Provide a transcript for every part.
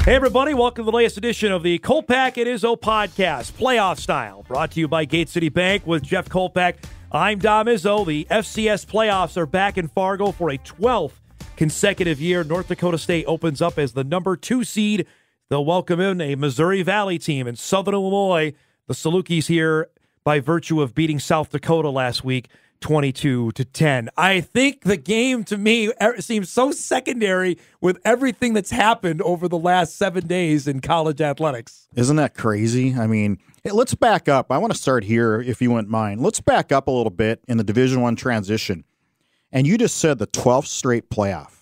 Hey, everybody. Welcome to the latest edition of the Kolpack and Izzo Podcast, playoff style, brought to you by Gate City Bank with Jeff Kolpack. I'm Dom Izzo. The FCS Playoffs are back in Fargo for a 12th consecutive year. North Dakota State opens up as the number 2 seed. They'll welcome in a Missouri Valley team in Southern Illinois. The Salukis here by virtue of beating South Dakota last week, 22-10. I think the game, to me, seems so secondary with everything that's happened over the last 7 days in college athletics. Isn't that crazy? I mean, hey, let's back up. I want to start here, if you wouldn't mind. Let's back up a little bit in the Division I transition. And you just said the 12th straight playoff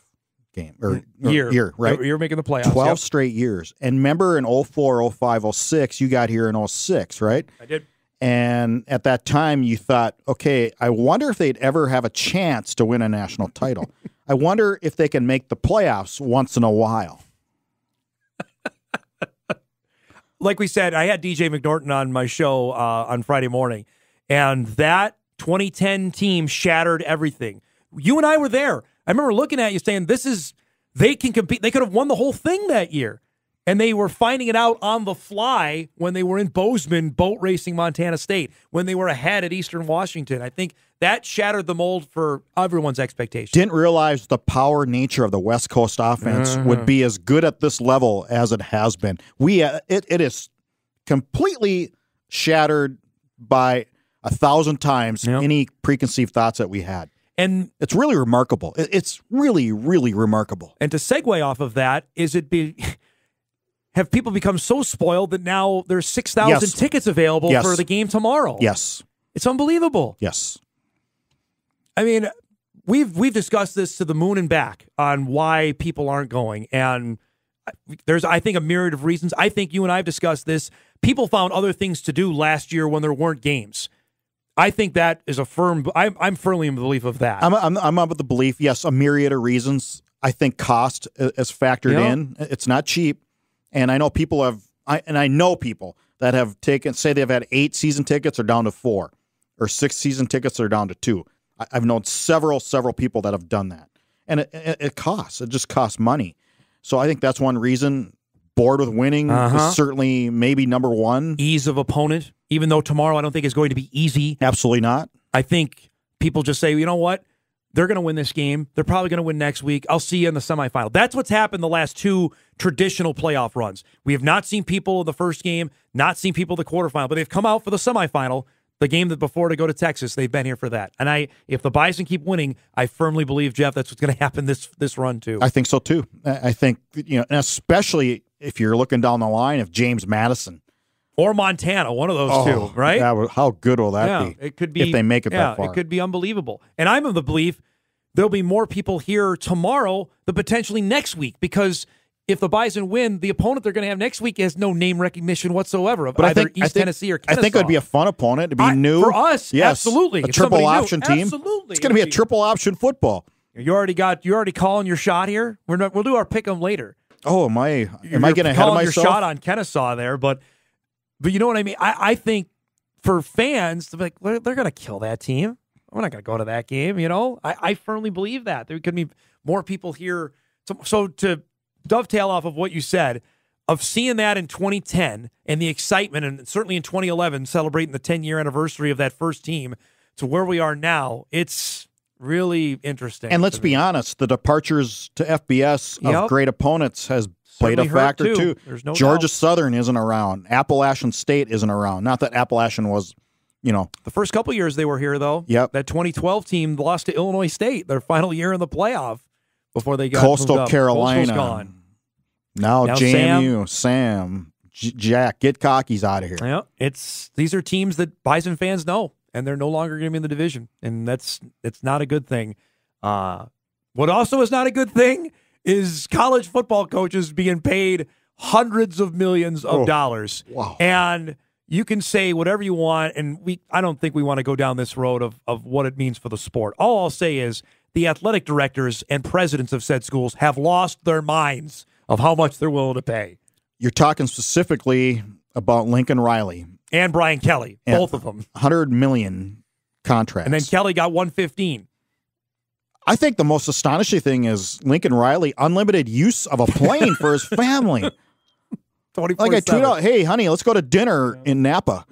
game, or year, right? You're making the playoffs. 12 straight years. And remember in 04, 05, 06, you got here in 06, right? I did. And at that time, you thought, okay, I wonder if they'd ever have a chance to win a national title. I wonder if they can make the playoffs once in a while. Like we said, I had DJ McNorton on my show on Friday morning, and that 2010 team shattered everything. You and I were there. I remember looking at you saying, they can compete. They could have won the whole thing that year. And they were finding it out on the fly when they were in Bozeman boat racing Montana State, when they were ahead at Eastern Washington. I think that shattered the mold for everyone's expectations. Didn't realize the power nature of the West Coast offense would be as good at this level as it has been. It is completely shattered by 1,000 times any preconceived thoughts that we had. And it's really remarkable. It's really, really remarkable. And to segue off of that, have people become so spoiled that now there's 6,000 tickets available for the game tomorrow? Yes. It's unbelievable. Yes. I mean, we've discussed this to the moon and back on why people aren't going. And there's, I think, a myriad of reasons. I think you and I have discussed this. People found other things to do last year when there weren't games. I think that is I'm firmly in the belief of that. I'm of the belief, yes, a myriad of reasons. I think cost is factored in. It's not cheap. And I know people that have say they've had 8 season tickets are down to 4, or 6 season tickets are down to 2. I've known several people that have done that. And it costs. It just costs money. So I think that's one reason. Bored with winning is certainly maybe number one. Ease of opponent, even though tomorrow I don't think is going to be easy. Absolutely not. I think people just say, you know what? They're going to win this game. They're probably going to win next week. I'll see you in the semifinal. That's what's happened the last 2 traditional playoff runs. We have not seen people in the first game, not seen people in the quarterfinal, but they've come out for the semifinal, the game that before to go to Texas. They've been here for that. And if the Bison keep winning, I firmly believe, Jeff, that's what's going to happen this run too. I think so too. I think, and especially if you're looking down the line of James Madison. Or Montana, one of those two, right? How good will that be? It could be, if they make it that far. It could be unbelievable. And I'm of the belief there'll be more people here tomorrow than potentially next week, because if the Bison win, the opponent they're going to have next week has no name recognition whatsoever of either East Tennessee or Kennesaw. I think it would be a fun opponent to be new. For us, absolutely. A triple option team. Absolutely. It's going to be a triple option football. You're already calling your shot here? We'll do our pick 'em later. Oh, am I getting ahead of myself? Your shot on Kennesaw there, but you know what I mean? I think for fans, they're going to kill that team. We're not going to go to that game, I firmly believe that. There could be more people here. So to dovetail off of what you said, of seeing that in 2010 and the excitement, and certainly in 2011, celebrating the 10-year anniversary of that first team, to where we are now, it's really interesting. And let's be honest, the departures to FBS of great opponents has played a factor too. There's no Georgia doubt. Southern isn't around. Appalachian State isn't around. Not that Appalachian was, The first couple years they were here, though. Yep. That 2012 team lost to Illinois State, their final year in the playoff, before they got Coastal Carolina. Coastal's gone. Now JMU, Sam, Jack, get cockies out of here. Yeah, these are teams that Bison fans know, and they're no longer going to be in the division, and it's not a good thing. What also is not a good thing is college football coaches being paid hundreds of millions of dollars. Wow. And you can say whatever you want, and I don't think we want to go down this road of what it means for the sport. All I'll say is the athletic directors and presidents of said schools have lost their minds of how much they're willing to pay. You're talking specifically about Lincoln Riley. And Brian Kelly, both of them. $100 million contracts. And then Kelly got $115. I think the most astonishing thing is Lincoln Riley, unlimited use of a plane for his family. Like I tweet out, hey, honey, let's go to dinner in Napa.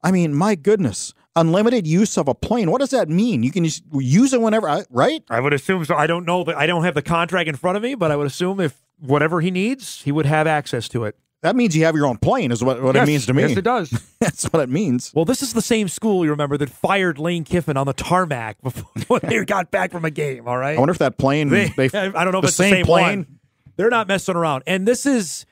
I mean, my goodness. Unlimited use of a plane. What does that mean? You can just use it whenever, right? I would assume so. I don't know. I don't have the contract in front of me, but I would assume if whatever he needs, he would have access to it. That means you have your own plane is what it means to me. Yes, it does. That's what it means. Well, this is the same school, you remember, that fired Lane Kiffin on the tarmac before they got back from a game, all right? I wonder if that plane... I don't know if it's the same plane. One. They're not messing around. And this is,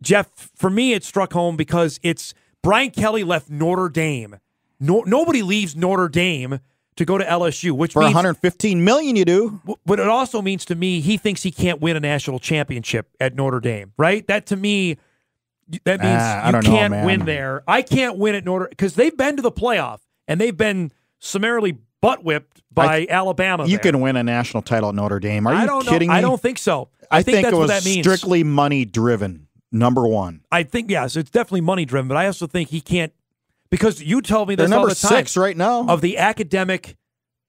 Jeff, for me, it struck home because it's Brian Kelly left Notre Dame. Nobody leaves Notre Dame to go to LSU, which for means, $115 million you do. But it also means to me he thinks he can't win a national championship at Notre Dame, right? That to me, that means you can't win there. I can't win at Notre because they've been to the playoff and they've been summarily butt whipped by Alabama. You can win a national title at Notre Dame. Are you kidding me? I don't think so. I think that's it was what that means. Strictly money driven. Number one. I think yes, it's definitely money driven, but I also think he can't. Because you told me this They're all number the time. 6 right now. Of the academic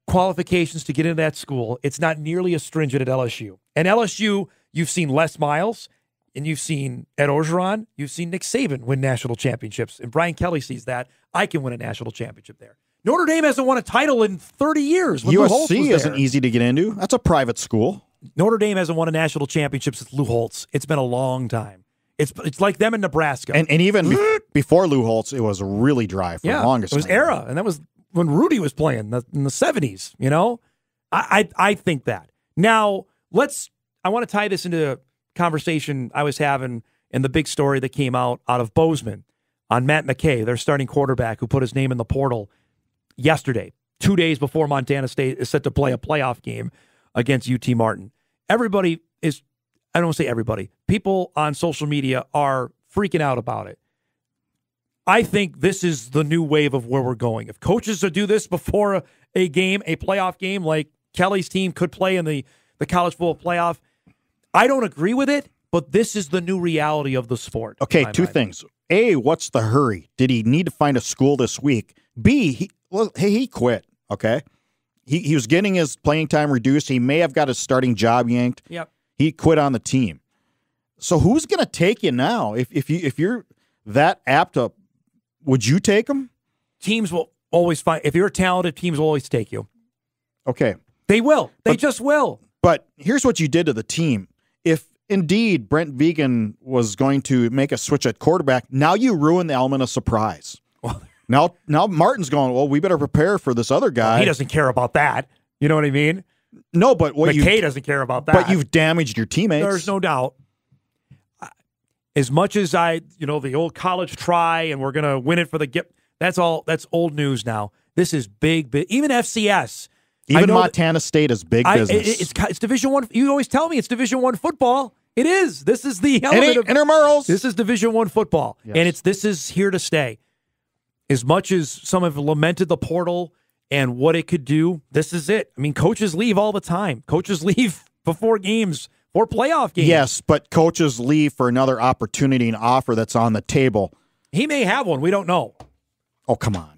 qualifications to get into that school, it's not nearly as stringent at LSU. And LSU, you've seen Les Miles, and you've seen Ed Orgeron, you've seen Nick Saban win national championships, and Brian Kelly sees that. I can win a national championship there. Notre Dame hasn't won a title in 30 years. USC isn't easy to get into. That's a private school. Notre Dame hasn't won a national championship since Lou Holtz. It's been a long time. It's like them in Nebraska. And even before Lou Holtz, it was really dry for the longest time. It was era, and that was when Rudy was playing in the 70s, you know? I think that. Now, I want to tie this into a conversation I was having in the big story that came out of Bozeman on Matt McKay, their starting quarterback who put his name in the portal yesterday, 2 days before Montana State is set to play a playoff game against UT Martin. Everybody is... I don't want to say everybody. People on social media are freaking out about it. I think this is the new wave of where we're going. If coaches do this before a game, a playoff game, like Kelly's team could play in the college football playoff, I don't agree with it, but this is the new reality of the sport. Okay, two things. A, what's the hurry? Did he need to find a school this week? B, he quit, okay? He was getting his playing time reduced. He may have got his starting job yanked. Yep. He quit on the team. So who's going to take you now? If you're that apt to, would you take him? Teams will always find. If you're talented, teams will always take you. Okay. They will. They just will. But here's what you did to the team. If indeed Brent Vegan was going to make a switch at quarterback, now you ruin the element of surprise. Well, now Martin's going, well, we better prepare for this other guy. He doesn't care about that. You know what I mean? No, but McKay doesn't care about that. But you've damaged your teammates. There's no doubt. As much as the old college try and we're going to win it for the gift, that's old news now. This is big. Even FCS. Even Montana State is big business. It's Division I. You always tell me it's Division I football. It is. This is the element of intramurals. This is Division I football. Yes. And this is here to stay. As much as some have lamented the portal and what it could do, this is it. I mean, coaches leave all the time. Coaches leave before games, for playoff games. Yes, but coaches leave for another opportunity and offer that's on the table. He may have one. We don't know. Oh, come on.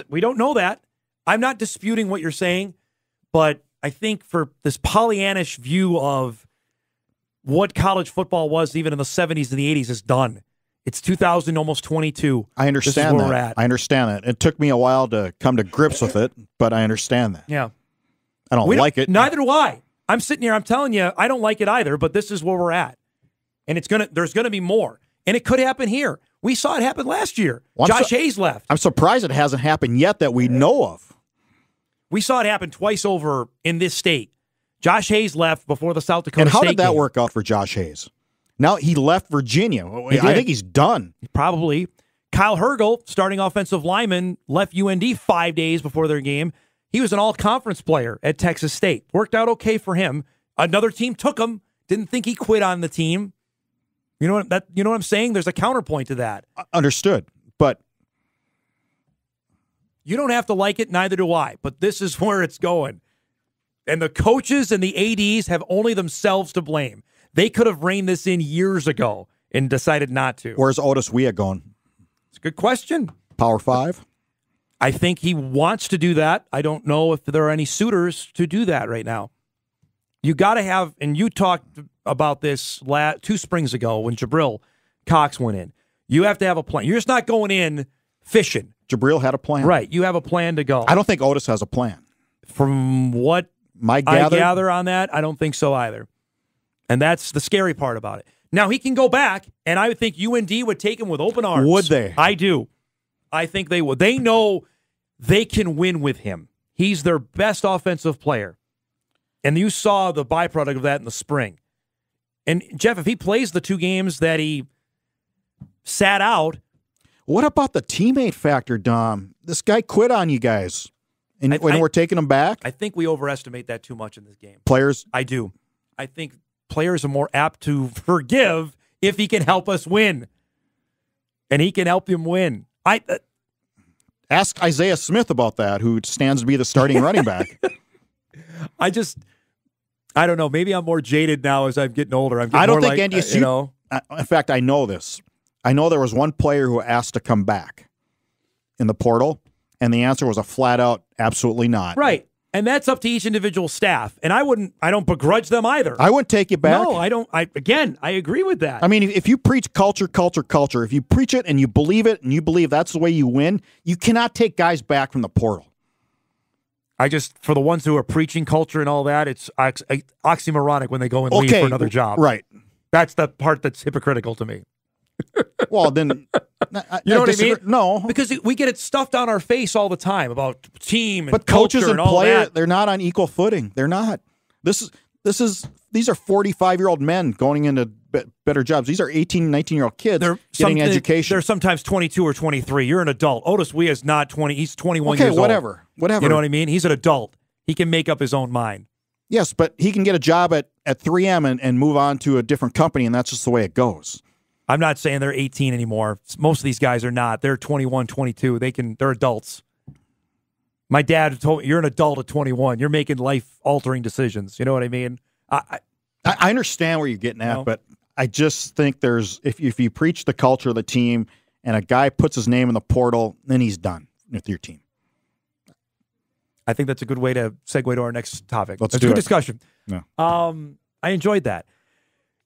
We don't know that. I'm not disputing what you're saying, but I think for this Pollyannish view of what college football was even in the 70s and the 80s is done. It's 2000, almost 22. I understand that. We're at. I understand that. It took me a while to come to grips with it, but I understand that. Yeah. I don't like it. Neither do I. I'm sitting here, I'm telling you, I don't like it either, but this is where we're at. And there's gonna be more. And it could happen here. We saw it happen last year. Well, Josh Hayes left. I'm surprised it hasn't happened yet that we know of. We saw it happen twice over in this state. Josh Hayes left before the South Dakota State game. And how did that game. work out for Josh Hayes? Now he left Virginia. I think he's done. Probably. Kyle Hergel, starting offensive lineman, left UND 5 days before their game. He was an all-conference player at Texas State. Worked out okay for him. Another team took him. Didn't think he quit on the team. You know what I'm saying? There's a counterpoint to that. Understood. But you don't have to like it, neither do I. But this is where it's going. And the coaches and the ADs have only themselves to blame. They could have reined this in years ago and decided not to. Where's Otis Weah going? It's a good question. Power 5? I think he wants to do that. I don't know if there are any suitors to do that right now. You got to have, and you talked about this 2 springs ago when Jabril Cox went in. You have to have a plan. You're just not going in fishing. Jabril had a plan. Right. You have a plan to go. I don't think Otis has a plan. From what I gather on that, I don't think so either. And that's the scary part about it. Now, he can go back, and I would think UND would take him with open arms. Would they? I do. I think they would. They know they can win with him. He's their best offensive player. And you saw the byproduct of that in the spring. And, Jeff, if he plays the 2 games that he sat out. What about the teammate factor, Dom? This guy quit on you guys. And when we're taking him back? I think we overestimate that too much in this game. Players? I do. I think players are more apt to forgive if he can help us win. And he can help him win. Ask Isaiah Smith about that, who stands to be the starting running back. I don't know. Maybe I'm more jaded now as I'm getting older. I don't think NDSU. In fact, I know this. I know there was one player who asked to come back in the portal, and the answer was a flat-out absolutely not. Right. And that's up to each individual staff. And I don't begrudge them either. I wouldn't take you back. No, I don't. I agree with that. I mean, if you preach culture, if you preach it and you believe it and you believe that's the way you win, you cannot take guys back from the portal. For the ones who are preaching culture and all that, it's oxymoronic when they go and leave for another job. Right. That's the part that's hypocritical to me. Well, then, you know what I mean? No, because we get it stuffed on our face all the time about team and but coaches culture and all players, that. They're not on equal footing. They're not. These are 45-year-old men going into better jobs. These are 18, 19-year-old kids getting education. They're sometimes 22 or 23. You're an adult. Otis Wea is not 20. He's 21 years old. Whatever. You know what I mean? He's an adult. He can make up his own mind. Yes, but he can get a job at 3M and move on to a different company, and that's just the way it goes. I'm not saying they're 18 anymore. Most of these guys are not. They're 21, 22. They're adults. My dad told me, you're an adult at 21. You're making life-altering decisions. You know what I mean? I understand where you're getting at, but I just think if you preach the culture of the team and a guy puts his name in the portal, then he's done with your team. I think that's a good way to segue to our next topic. Let's do do a it. Discussion. No. I enjoyed that.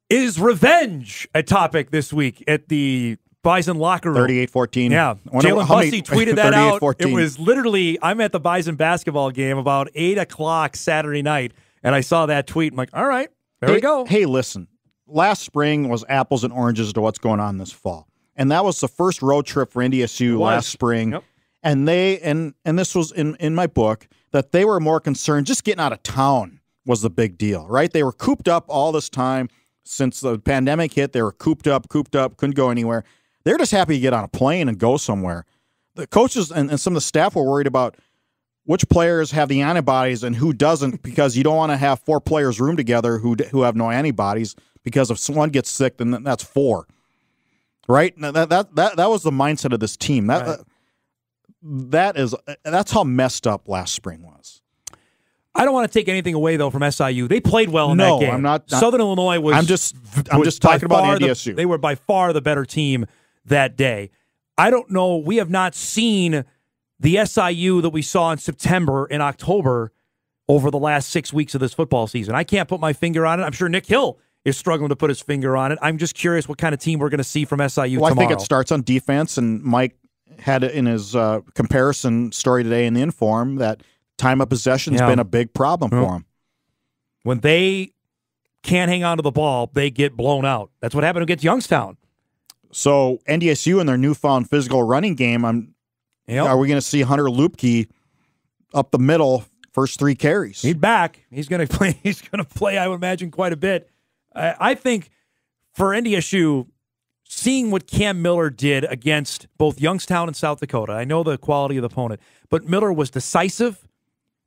Is revenge a topic this week at the Bison locker room? 38-14. Yeah. Jalen Bussey tweeted that out. It was literally, I'm at the Bison basketball game about 8 o'clock Saturday night, and I saw that tweet. I'm like, all right, there we go. Hey, listen. Last spring was apples and oranges to what's going on this fall. And that was the first road trip for NDSU last spring. Yep. And this was in my book, that they were more concerned just getting out of town was the big deal, right? They were cooped up all this time. Since the pandemic hit, they were cooped up, couldn't go anywhere. They're just happy to get on a plane and go somewhere. The coaches and some of the staff were worried about which players have the antibodies and who doesn't, because you don't want to have 4 players room together who have no antibodies, because if someone gets sick, then that's 4. Right? Now, that was the mindset of this team. That's how messed up last spring was. I don't want to take anything away, though, from SIU. They played well in that game. I'm not. Southern Illinois was. I'm just talking about NDSU. They were by far the better team that day. I don't know. We have not seen the SIU that we saw in September and October over the last 6 weeks of this football season. I can't put my finger on it. I'm sure Nick Hill is struggling to put his finger on it. I'm just curious what kind of team we're going to see from SIU tomorrow. I think it starts on defense, and Mike had it in his comparison story today in the Inform that time of possession has been a big problem for them. When they can't hang on to the ball, they get blown out. That's what happened against Youngstown. So NDSU in their newfound physical running game, are we going to see Hunter Lupke up the middle first 3 carries? He's back. He's going to play. He's going to play, I would imagine, quite a bit. I think for NDSU, seeing what Cam Miller did against both Youngstown and South Dakota, I know the quality of the opponent, but Miller was decisive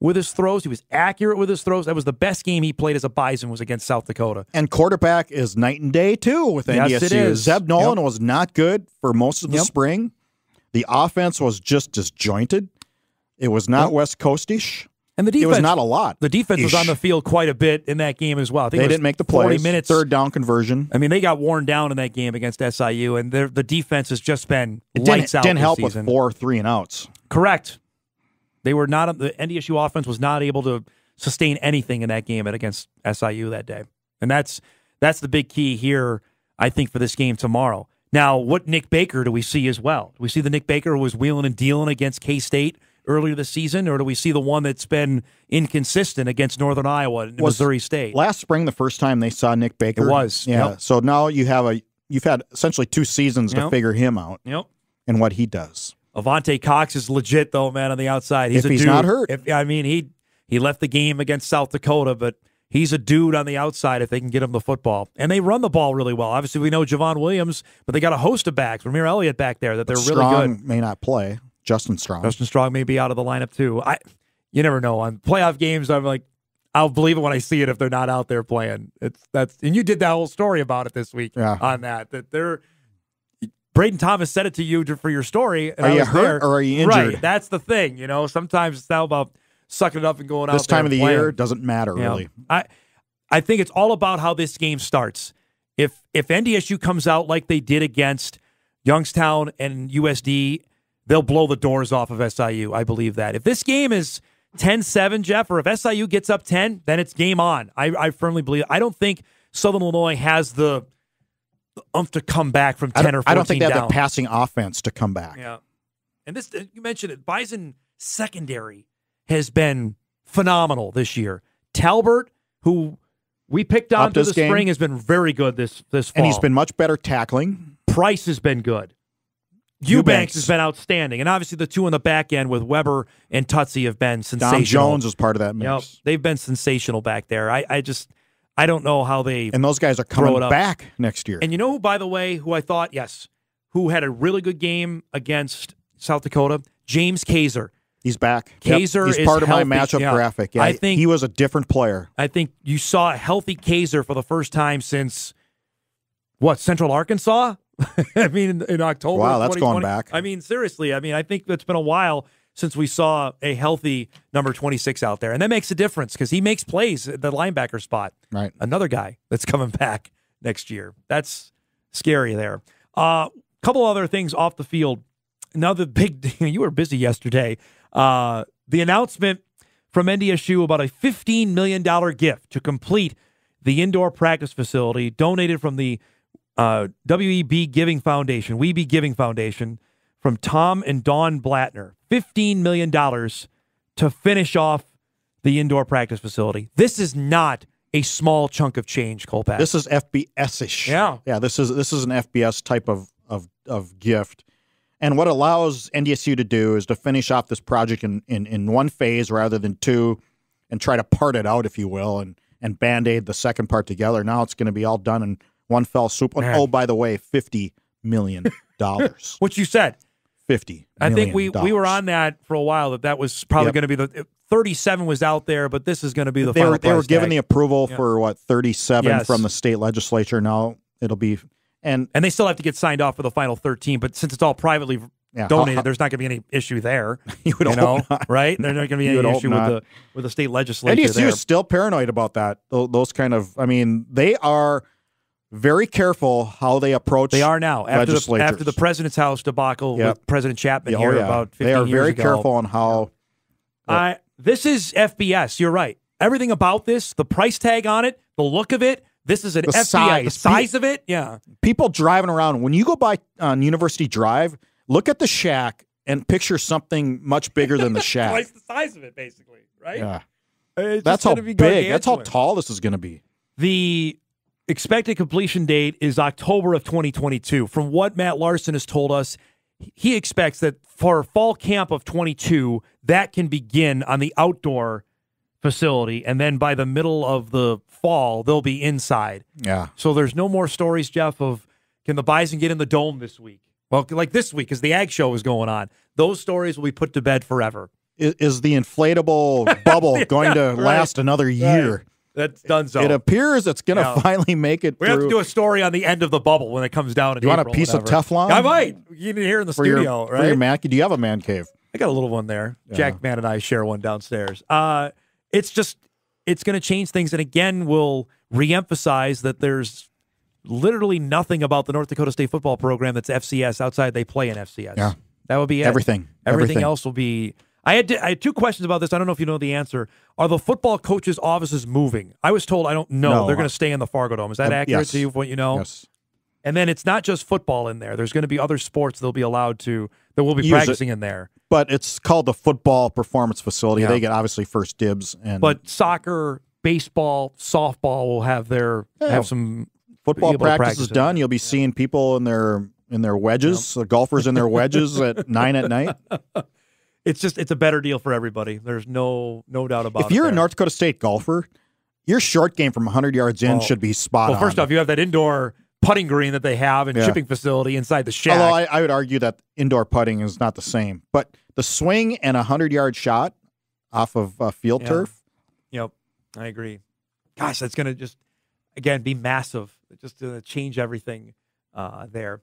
with his throws. He was accurate with his throws. That was the best game he played as a Bison, was against South Dakota. And quarterback is night and day, too, with NDSU. Yes, it is. Zeb Nolan was not good for most of the spring. The offense was just disjointed. It was not West Coast-ish. And the defense, it was not a lot. The defense was on the field quite a bit in that game as well. I think they didn't make the plays. 40 minutes. Third down conversion. I mean, they got worn down in that game against SIU, and the defense has just been lights out. It didn't help season. with 4 3-and-outs. Correct. They were not. The NDSU offense was not able to sustain anything in that game against SIU that day, and that's the big key here, I think, for this game tomorrow. Now, what Nick Baker do we see as well? Do we see the Nick Baker who was wheeling and dealing against K-State earlier this season, or do we see the one that's been inconsistent against Northern Iowa and Missouri State? Last spring, the first time they saw Nick Baker. It was. Yeah. Yep. So now you've had essentially 2 seasons to figure him out and what he does. Avante Cox is legit, though, man, on the outside. He's he's not hurt. He left the game against South Dakota, but he's a dude on the outside if they can get him the football. And they run the ball really well. Obviously, we know Javon Williams, but they got a host of backs. Ramir Elliott back there that they're Strong really good. May not play. Justin Strong may be out of the lineup, too. You never know. On playoff games, I'm like, I'll believe it when I see it if they're not out there playing. And you did that whole story about it this week on that they're – Braden Thomas said it to you for your story. And are you hurt or are you injured? Right, that's the thing. Sometimes it's now about sucking it up and going out this time of the playing. year doesn't matter really. I think it's all about how this game starts. If NDSU comes out like they did against Youngstown and USD, they'll blow the doors off of SIU. I believe that. If this game is 10-7, Jeff, or if SIU gets up 10, then it's game on. I firmly believe. I don't think Southern Illinois has the to come back from 10 or 14 I don't think they have down. the passing offense to come back. Yeah. And this, you mentioned it, Bison secondary has been phenomenal this year. Talbert, who we picked on through the spring, has been very good this fall. And he's been much better tackling. Price has been good. Eubanks has been outstanding. And obviously the 2 on the back end with Weber and Tutsi have been sensational. Dom Jones is part of that mix. Yep. They've been sensational back there. I don't know how they and those guys are coming back next year. And you know who, by the way, who I thought, who had a really good game against South Dakota? James Kaiser. He's back. Kaiser He's is part of healthy. my matchup graphic. Yeah, I think he was a different player. I think you saw a healthy Kaiser for the first time since, Central Arkansas? in October. Wow, that's going back. Seriously. I think it's been a while since we saw a healthy number 26 out there. And that makes a difference because he makes plays at the linebacker spot. Right. Another guy that's coming back next year. That's scary there. Couple other things off the field. Now the big – you were busy yesterday. The announcement from NDSU about a $15 million gift to complete the indoor practice facility donated from the WEB Giving Foundation, Weeby Giving Foundation, from Tom and Dawn Blattner. $15 million to finish off the indoor practice facility. This is not a small chunk of change, Kolpack. This is FBS-ish. Yeah. Yeah, this is an FBS type of gift. And what allows NDSU to do is to finish off this project in one phase rather than 2 and try to part it out, if you will, and Band-Aid the second part together. Now it's going to be all done in one fell swoop. And, oh, by the way, $50 million. What you said. $50 I million. think we were on that for a while, that was probably going to be the 37 was out there, but this is going to be the final price They were given tag. the approval for 37 from the state legislature. Now it'll be and they still have to get signed off for the final 13, but since it's all privately donated, there's not going to be any issue there. You would hope not. Right? There's not going to be any issue with the state legislature. NDSU is still paranoid about that. Those kind of they are very careful how they approach. They are now after the President's House debacle with President Chapman about 15 years ago. They are very careful on how. This is FBS. You're right. Everything about this, the price tag on it, the look of it. This is an FBS. The size of it. Yeah. People driving around when you go by on University Drive, look at the shack and picture something much bigger than the shack. Twice the size of it, basically. Right. Yeah. That's how big. That's how tall this is going to be. The expected completion date is October of 2022. From what Matt Larson has told us, he expects that for fall camp of 22, that can begin on the outdoor facility, and then by the middle of the fall, they'll be inside. Yeah. So there's no more stories, Jeff, of can the Bison get in the dome this week? Well, like this week, because the Ag Show is going on. Those stories will be put to bed forever. Is the inflatable bubble going to last another year? Right. That's done so. It appears it's going to finally make it through. We have to do a story on the end of the bubble when it comes down in April. You want a piece of Teflon? I might. You can hear in the studio, right? For your man, do you have a man cave? I got a little one there. Yeah. Jack Man and I share one downstairs. It's going to change things. And again, we'll reemphasize that there's literally nothing about the North Dakota State football program that's FCS outside they play in FCS. Yeah. That would be it. Everything else will be. I had 2 questions about this. I don't know if you know the answer. Are the football coaches' offices moving? I was told I don't know. They're going to stay in the Fargo Dome. Is that accurate to you, what you know? Yes. And then it's not just football in there. There's going to be other sports that we'll be Use practicing in there. But it's called the Football Performance Facility. Yeah. They get obviously first dibs. But soccer, baseball, softball will have some football practice is done. You'll be seeing people in their wedges, golfers in their wedges at 9 at night. It's a better deal for everybody. There's no doubt about it. If you're a North Dakota State golfer, your short game from 100 yards in should be spot on. Well, first off, you have that indoor putting green that they have and chipping facility inside the shack. Although I would argue that indoor putting is not the same. But the swing and a 100-yard shot off of field turf. Yep, I agree. Gosh, that's going to just, again, be massive. It's just going to change everything there.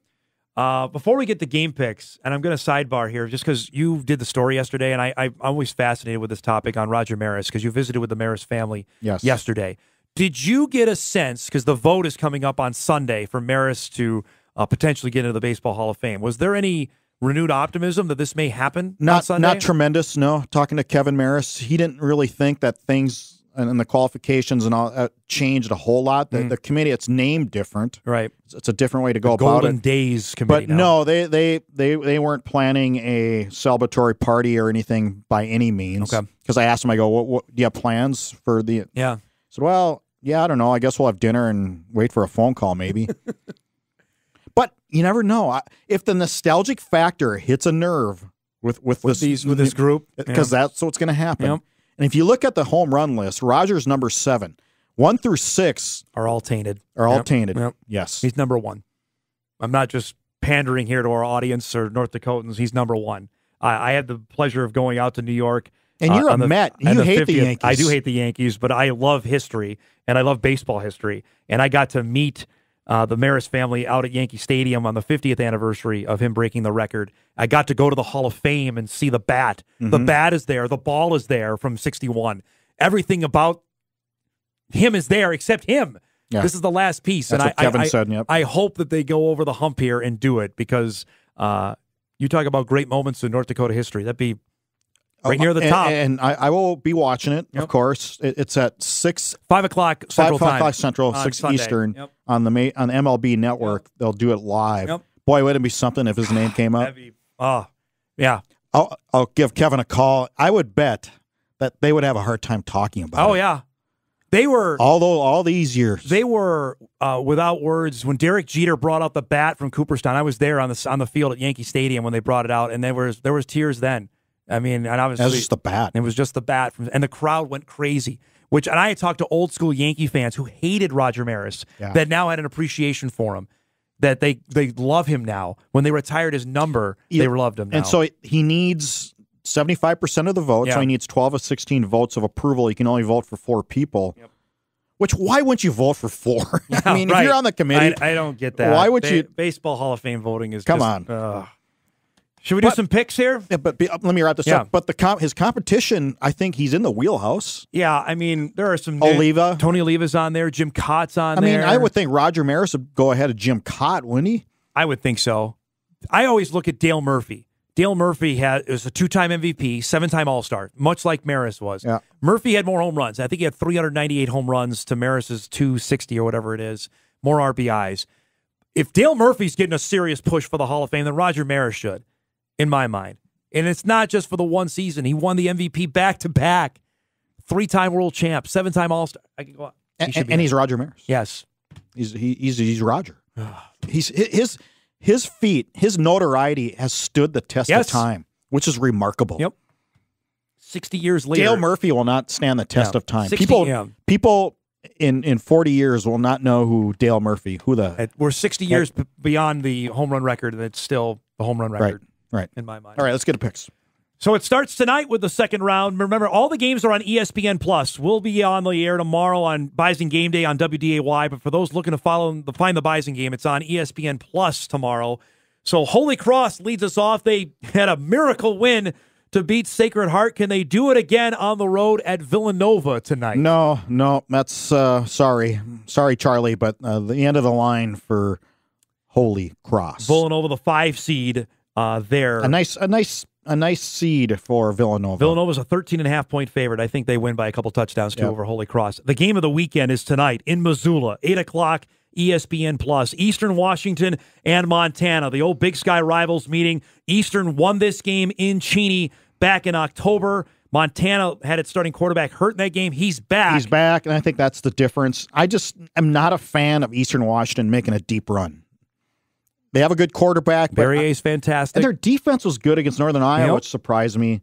Before we get to game picks, and I'm going to sidebar here just because you did the story yesterday, and I'm always fascinated with this topic on Roger Maris because you visited with the Maris family yesterday. Did you get a sense, because the vote is coming up on Sunday for Maris to potentially get into the Baseball Hall of Fame, was there any renewed optimism that this may happen on Sunday? Not tremendous, no. Talking to Kevin Maris, he didn't really think that things and the qualifications and all changed a whole lot. The committee, it's named different. Right. It's a different way to go about it. Golden Days committee. But no, they weren't planning a celebratory party or anything by any means. Okay. Because I asked him, I go, what do you have plans for the... Yeah. I said, well, yeah, I don't know. I guess we'll have dinner and wait for a phone call maybe. But you never know. If the nostalgic factor hits a nerve with this group, because that's what's going to happen. Yep. And if you look at the home run list, Roger's number 7. 1 through 6 are all tainted. Yep. Yes. He's number 1. I'm not just pandering here to our audience or North Dakotans. He's number 1. I had the pleasure of going out to New York. And you're a Met. You hate the Yankees. I do hate the Yankees, but I love history, and I love baseball history. And I got to meet the Maris family out at Yankee Stadium on the 50th anniversary of him breaking the record. I got to go to the Hall of Fame and see the bat. Mm-hmm. The bat is there. The ball is there from 61. Everything about him is there except him. Yeah. This is the last piece. That's what Kevin said. Yep. I hope that they go over the hump here and do it because you talk about great moments in North Dakota history. That'd be right near the top. And I will be watching it, of course. It's at 5 o'clock Central time. 5 o'clock Central, 6 Sunday. Eastern on the MLB Network. Yep. They'll do it live. Yep. Boy, would it be something if his name came up. Yeah. I'll give Kevin a call. I would bet that they would have a hard time talking about it. Oh, yeah. They were... all these years. They were without words. When Derek Jeter brought out the bat from Cooperstown, I was there on the field at Yankee Stadium when they brought it out, and there was tears then. I mean, and obviously... It was just the bat. It was just the bat. And the crowd went crazy. And I had talked to old school Yankee fans who hated Roger Maris that now had an appreciation for him. That they love him now. When they retired his number, they loved him now. And so he needs 75% of the vote, so he needs 12 of 16 votes of approval. He can only vote for 4 people. Yep. Which, why wouldn't you vote for 4? I mean, if you're on the committee... I don't get that. Why would you... Baseball Hall of Fame voting is Come on. Should we do some picks here? Yeah, but let me wrap this up. But his competition, I think he's in the wheelhouse. Yeah, I mean, there are some... Oliva. Tony Oliva's on there. Jim Cott's on there. I mean, I would think Roger Maris would go ahead of Jim Cott, wouldn't he? I would think so. I always look at Dale Murphy. Dale Murphy was a 2-time MVP, 7-time All-Star, much like Maris was. Yeah. Murphy had more home runs. I think he had 398 home runs to Maris's 260 or whatever it is, more RBIs. If Dale Murphy's getting a serious push for the Hall of Fame, then Roger Maris should, in my mind. And it's not just for the one season. He won the MVP back-to-back, 3-time world champ, 7-time All-Star. I can go on. And he's Roger Maris. Yes. He's Roger. His feat, his notoriety has stood the test of time, which is remarkable. Yep. 60 years later. Dale Murphy will not stand the test of time. People in 40 years will not know who Dale Murphy, we're 60 years beyond the home run record, and it's still the home run record. Right. In my mind. All right, let's get to picks. So it starts tonight with the second round. Remember, all the games are on ESPN+. We'll be on the air tomorrow on Bison Game Day on WDAY, but for those looking to find the Bison game, it's on ESPN+ tomorrow. So Holy Cross leads us off. They had a miracle win to beat Sacred Heart. Can they do it again on the road at Villanova tonight? No, that's sorry, Charlie, but the end of the line for Holy Cross. Villanova, the 5 seed there. A nice seed for Villanova. Villanova's a 13.5-point favorite. I think they win by a couple touchdowns, too, over Holy Cross. The game of the weekend is tonight in Missoula, 8 o'clock ESPN+. Eastern Washington and Montana, the old Big Sky rivals meeting. Eastern won this game in Cheney back in October. Montana had its starting quarterback hurt in that game. He's back. And I think that's the difference. I just am not a fan of Eastern Washington making a deep run. They have a good quarterback. Barrier's fantastic. And their defense was good against Northern Iowa, which surprised me.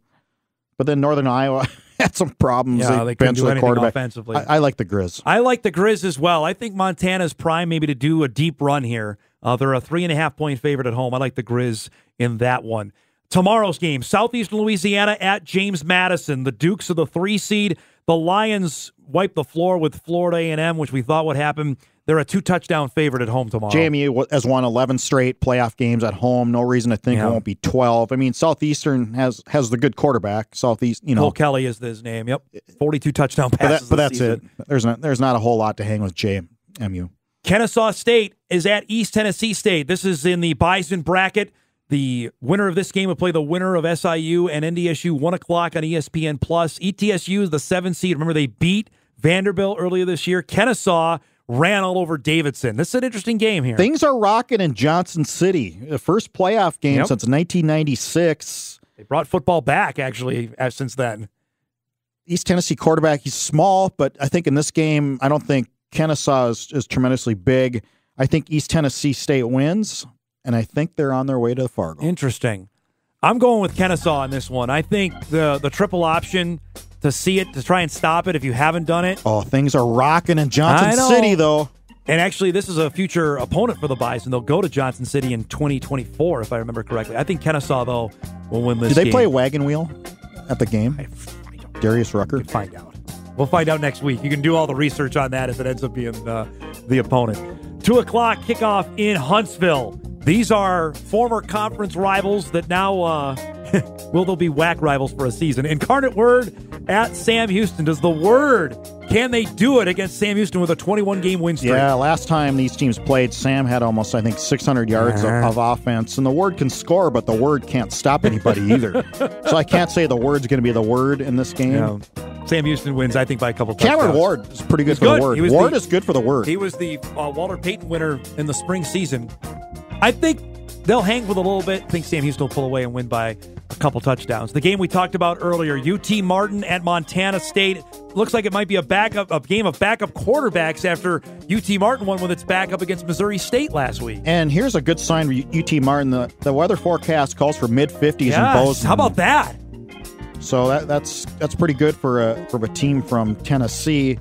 But then Northern Iowa had some problems. Yeah, they couldn't do anything offensively. I like the Grizz. I like the Grizz as well. I think Montana's prime maybe to do a deep run here. They're a 3.5-point favorite at home. I like the Grizz in that one. Tomorrow's game, Southeastern Louisiana at James Madison. The Dukes are the 3 seed. The Lions wipe the floor with Florida A&M, which we thought would happen. They're a 2-touchdown favorite at home tomorrow. JMU has won 11 straight playoff games at home. No reason to think it won't be 12. I mean, Southeastern has the good quarterback. Southeast, Cole Kelly is his name. Yep, 42 touchdown passes. But that's it. There's not a whole lot to hang with JMU. Kennesaw State is at East Tennessee State. This is in the Bison bracket. The winner of this game will play the winner of SIU and NDSU 1 o'clock on ESPN+. ETSU is the 7 seed. Remember, they beat Vanderbilt earlier this year. Kennesaw ran all over Davidson. This is an interesting game here. Things are rocking in Johnson City. The first playoff game since 1996. They brought football back, actually, since then. East Tennessee quarterback, he's small, but I think in this game, I don't think Kennesaw is tremendously big. I think East Tennessee State wins, and I think they're on their way to Fargo. Interesting. I'm going with Kennesaw on this one. I think the triple option to see it, to try and stop it if you haven't done it. Oh, things are rocking in Johnson City, though. And actually, this is a future opponent for the Bison. They'll go to Johnson City in 2024, if I remember correctly. I think Kennesaw, though, will win this game. Do they play wagon wheel at the game? I don't know. Darius Rucker? We'll find out. We'll find out next week. You can do all the research on that if it ends up being the opponent. 2 o'clock kickoff in Huntsville. These are former conference rivals that now will they'll be WAC rivals for a season. Incarnate Word at Sam Houston. Does the Word, can they do it against Sam Houston with a 21-game win streak? Yeah, last time these teams played, Sam had almost, I think, 600 yards of offense. And the Word can score, but the Word can't stop anybody either. So I can't say the Word's going to be the Word in this game. Yeah. Sam Houston wins, I think, by a couple touchdowns. Cameron Ward is pretty good for the Word. Ward is good for the Word. He was the Walter Payton winner in the spring season. I think they'll hang with a little bit. I think Sam Houston will pull away and win by a couple touchdowns. The game we talked about earlier, UT Martin at Montana State. Looks like it might be a game of backup quarterbacks after UT Martin won with its backup against Missouri State last week. And here's a good sign for UT Martin. The weather forecast calls for mid-50s in Bozeman. How about that? So that's pretty good for a team from Tennessee.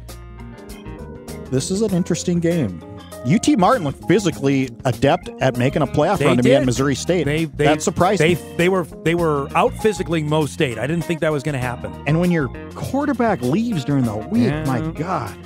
This is an interesting game. UT Martin looked physically adept at making a playoff run to be at Missouri State. That's surprising. They were out physicaling Mo State. I didn't think that was going to happen. And when your quarterback leaves during the week, my God.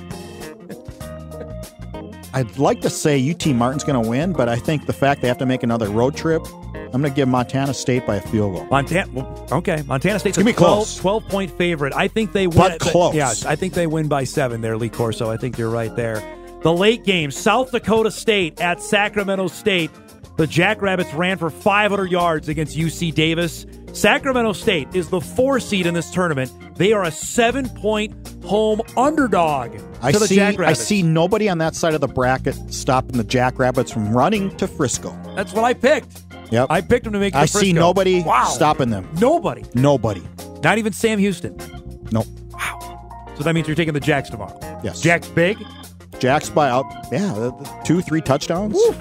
I'd like to say UT Martin's going to win, but I think the fact they have to make another road trip, I'm going to give Montana State by a field goal. Montana State's a 12-point favorite. I think they win. But close. Yes, I think they win by 7 there, Lee Corso. I think you're right there. The late game, South Dakota State at Sacramento State. The Jackrabbits ran for 500 yards against UC Davis. Sacramento State is the 4 seed in this tournament. They are a 7-point home underdog to the Jackrabbits. I see nobody on that side of the bracket stopping the Jackrabbits from running to Frisco. That's what I picked. Yep. I picked them to make it to Frisco. I see nobody stopping them. Nobody. Not even Sam Houston. Nope. Wow. So that means you're taking the Jacks tomorrow. Yes. Jacks big? Jacks by 2-3 touchdowns. Woo.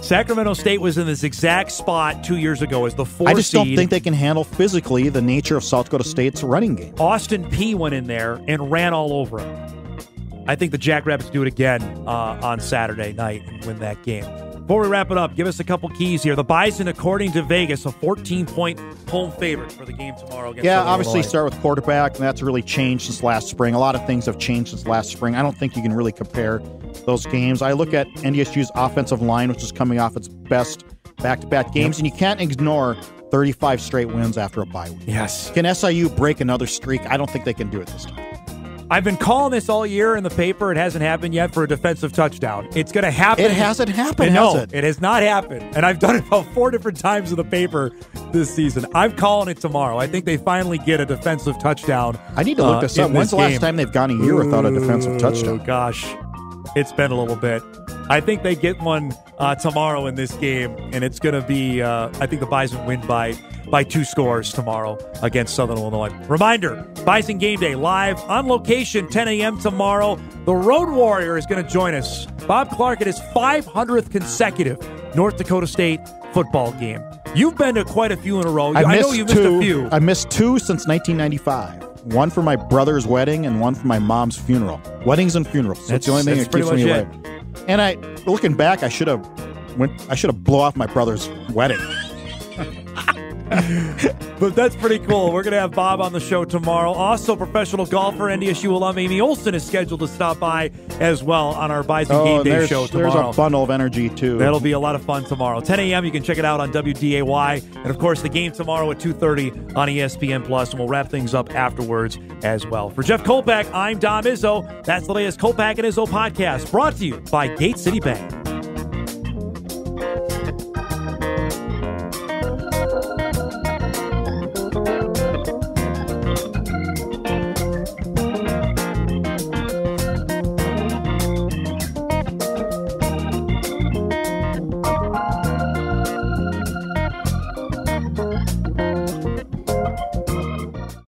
Sacramento State was in this exact spot 2 years ago as the 4 seed. I just don't think they can handle physically the nature of South Dakota State's running game. Austin Peay went in there and ran all over him. I think the Jackrabbits do it again on Saturday night and win that game. Before we wrap it up, give us a couple keys here. The Bison, according to Vegas, a 14-point home favorite for the game tomorrow against Southern obviously Illinois. Start with quarterback, and that's really changed since last spring. A lot of things have changed since last spring. I don't think you can really compare those games. I look at NDSU's offensive line, which is coming off its best back-to-back games, and you can't ignore 35 straight wins after a bye week. Yes. Can SIU break another streak? I don't think they can do it this time. I've been calling this all year in the paper. It hasn't happened yet for a defensive touchdown. It's going to happen. It hasn't happened, has it? It has not happened. And I've done it about 4 different times in the paper this season. I'm calling it tomorrow. I think they finally get a defensive touchdown. I need to look this up. When's the last time they've gone a year without a defensive touchdown? Gosh, it's been a little bit. I think they get one tomorrow in this game, and it's going to be, I think the Bison win by 2 scores tomorrow against Southern Illinois. Reminder, Bison Game Day live on location, 10 a.m. tomorrow. The Road Warrior is going to join us. Bob Clark at his 500th consecutive North Dakota State football game. You've been to quite a few in a row. I know you missed a few. I missed 2 since 1995. One for my brother's wedding and one for my mom's funeral. Weddings and funerals. That's the only thing that keeps me away. And looking back, I should have blown off my brother's wedding. But that's pretty cool. We're going to have Bob on the show tomorrow. Also, professional golfer, NDSU alum Amy Olson is scheduled to stop by as well on our Bison Game Day show tomorrow. There's a bundle of energy, too. That'll be a lot of fun tomorrow. 10 a.m., you can check it out on WDAY. And, of course, the game tomorrow at 2:30 on ESPN+, and we'll wrap things up afterwards as well. For Jeff Kolpack, I'm Dom Izzo. That's the latest Kolpack and Izzo podcast, brought to you by Gate City Bank.